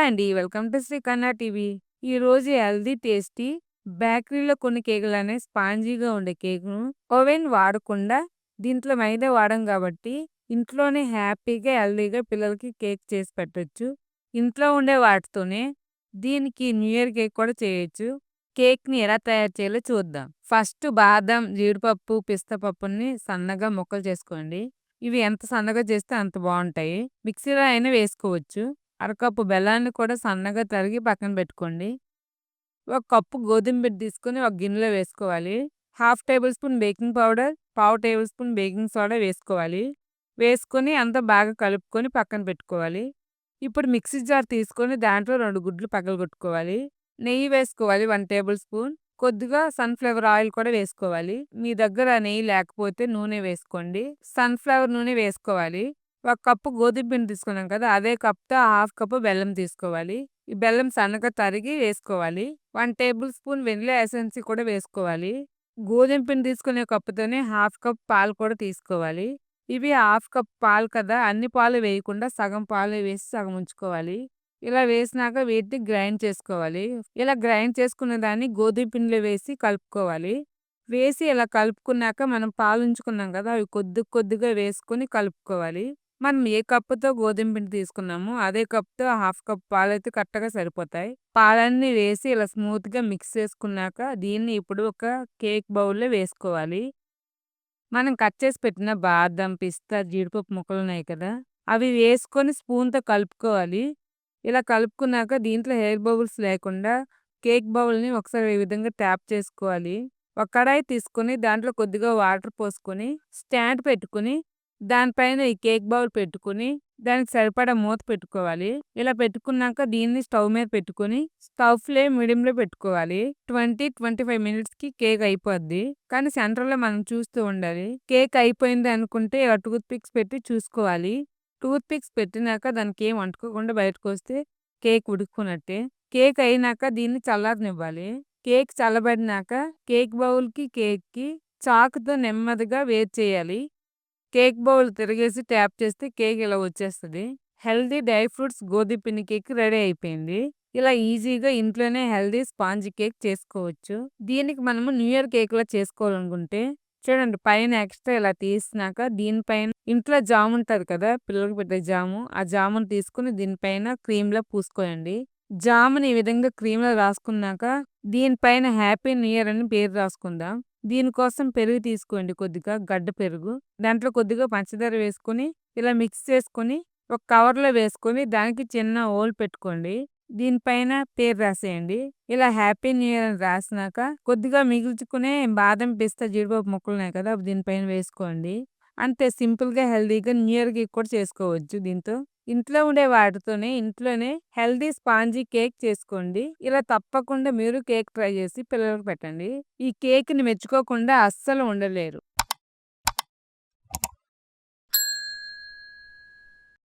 Hi అండి. Welcome to Shri కన్నా TV. ఈరోజు హెల్తీ, టేస్టీ బేకరీలో కొన్ని కేకులనే స్పాంజీగా ఉండే కేకును ఓవెన్ వాడకుండా దీంట్లో మైదా వాడం కాబట్టి ఇంట్లోనే హ్యాపీగా, హెల్తీగా పిల్లలకి కేక్ చేసి పెట్టొచ్చు. ఇంట్లో ఉండే వాటితోనే దీనికి న్యూ ఇయర్ కేక్ కూడా చేయొచ్చు. కేక్‌ని ఎలా తయారు చేయాలో చూద్దాం. ఫస్ట్ బాదం, జీడిపప్పు, పిస్తా పప్పుని సన్నగా ముక్కలు చేసుకోండి. ఇవి ఎంత సన్నగా చేస్తే అంత బావుంటాయి. మిక్సీలో అయినా వేసుకోవచ్చు. అరకప్పు బెల్లాన్ని కూడా సన్నగా తరిగి పక్కన పెట్టుకోండి. ఒక కప్పు గోధుమ పిండి తీసుకొని ఒక గిన్నెలో వేసుకోవాలి. Half table spoon baking powder, పావు టేబుల్ స్పూన్ బేకింగ్ సోడా వేసుకోవాలి. వేసుకొని అంతా బాగా కలుపుకొని పక్కన పెట్టుకోవాలి. ఇప్పుడు మిక్సీ జార్ తీసుకొని దాంట్లో 2 గుడ్లు పగలగొట్టుకోవాలి. నెయ్యి వేసుకోవాలి 1 టేబుల్ స్పూన్. కొద్దిగా సన్‌ఫ్లవర్ ఆయిల్ కూడా వేసుకోవాలి. మీ దగ్గర నెయ్యి లేకపోతే నూనె వేసుకోండి. సన్‌ఫ్లవర్ నూనె వేసుకోవాలి. ఒక కప్పు గోధుమ పిండి తీసుకున్నాం కదా! అదే కప్‌తో హాఫ్ కప్పు బెల్లం తీసుకోవాలి. ఈ బెల్లం సన్నగా తరిగి వేసుకోవాలి. 1 టేబుల్ స్పూన్ వెనిల్లా ఎసెన్స్ కూడా వేసుకోవాలి. గోధుమ పిండి తీసుకునే కప్పుతోనే హాఫ్ కప్ పాలు కూడా తీసుకోవాలి. ఇవి హాఫ్ కప్ పాలు కదా! అన్ని పాలు వేయకుండా సగం పాలే వేసి సగం ఉంచుకోవాలి. ఇలా వేసినాక వీటిని గ్రైండ్ చేసుకోవాలి. ఇలా గ్రైండ్ చేసుకున్న దాన్ని గోధుమ పిండిలో వేసి కలుపుకోవాలి. వేసి ఇలా కలుపుకున్నాక మనం పాలు ఉంచుకున్నాం కదా! అవి కొద్ది కొద్దిగా వేసుకొని కలుపుకోవాలి. మనం ఏ కప్పుతో గోధుమ పిండి తీసుకున్నామో అదే కప్‌తో హాఫ్ కప్ పాలైతే కరెక్ట్‌గా సరిపోతాయి. పాలన్నీ వేసి ఇలా స్మూత్‌గా మిక్స్ చేసుకున్నాక దీన్ని ఇప్పుడు ఒక కేక్ బౌల్‌లో వేసుకోవాలి. మనం కట్ చేసి పెట్టిన బాదం, పిస్తా, జీడిపప్పు ముక్కలున్నాయి కదా! అవి వేసుకొని స్పూన్‌తో కలుపుకోవాలి. ఇలా కలుపుకున్నాక దీంట్లో ఎయిర్ బబుల్స్ లేకుండా కేక్ బౌల్‌ని ఒకసారి ఈ విధంగా ట్యాప్ చేసుకోవాలి. ఒక కడాయి తీసుకొని దాంట్లో కొద్దిగా వాటర్ పోసుకొని, స్టాండ్ పెట్టుకొని, దానిపైన ఈ కేక్ బౌల్ పెట్టుకొని, దానికి సరిపడా మూత పెట్టుకోవాలి. ఇలా పెట్టుకున్నాక దీన్ని స్టవ్ మీద పెట్టుకొని, స్టవ్ ఫ్లేమ్ మీడియంలో పెట్టుకోవాలి. 25 మినిట్స్‌కి కేక్ అయిపోద్ది. కానీ సెంటర్‌లో మనం చూస్తూ ఉండాలి. కేక్ అయిపోయింది అనుకుంటే ఇలా టూత్ పిక్స్ పెట్టి చూసుకోవాలి. టూత్ పిక్స్ పెట్టినాక దానికేం అంటుకోకుండా బయటకొస్తే కేక్ ఉడుకున్నట్టే. కేక్ అయినాక దీన్ని చల్లారనివ్వాలి. కేక్ చల్లబడినాక కేక్ బౌల్‌కి, కేక్‌కి చాకుతో నెమ్మదిగా వేడి చేయాలి. కేక్ బౌల్ తిరిగేసి ట్యాప్ చేస్తే కేక్ ఇలా వచ్చేస్తది. హెల్తీ డ్రై ఫ్రూట్స్ గోధుమ పిండి కేక్ రెడీ అయిపోయింది. ఇలా ఈజీగా ఇంట్లోనే హెల్తీ స్పాంజ్ కేక్ చేసుకోవచ్చు. దీనికి మనము న్యూ ఇయర్ కేక్‌లా చేసుకోవాలనుకుంటే చూడండి పైన ఎక్స్‌ట్రా ఇలా తీసినాక దీనిపైన ఇంట్లో జామ్ ఉంటది కదా! పిల్లలకి పెట్టే జాము. ఆ జాముని తీసుకొని దీనిపైన క్రీమ్‌లా పూసుకోండి. జాముని ఈ విధంగా క్రీమ్‌లో రాసుకున్నాక దీనిపైన హ్యాపీ న్యూ ఇయర్ అని పేరు రాసుకుందాం. దీనికోసం పెరుగు తీసుకోండి కొద్దిగా గడ్డ పెరుగు. దాంట్లో కొద్దిగా పంచదార వేసుకొని ఇలా మిక్స్ చేసుకొని ఒక కవర్‌లో వేసుకొని దానికి చిన్న హోల్ పెట్టుకోండి. దీనిపైన పేరు రాసేయండి. ఇలా హ్యాపీ న్యూ ఇయర్ అని రాసినాక కొద్దిగా మిగుల్చుకునే బాదం, పిస్తా, జీడిపప్పు ముక్కలున్నాయి కదా! అవి దీనిపైన వేసుకోండి. అంతే సింపుల్‌గా, హెల్తీగా న్యూ ఇయర్ కేక్ కూడా చేసుకోవచ్చు దీంతో. ఇంట్లో ఉండే వాటితోనే ఇంట్లోనే హెల్తీ స్పాంజీ కేక్ చేసుకోండి. ఇలా తప్పకుండా మీరు కేక్ ట్రై చేసి పిల్లలకి పెట్టండి. ఈ కేక్‌ని మెచ్చుకోకుండా అస్సలు ఉండలేరు.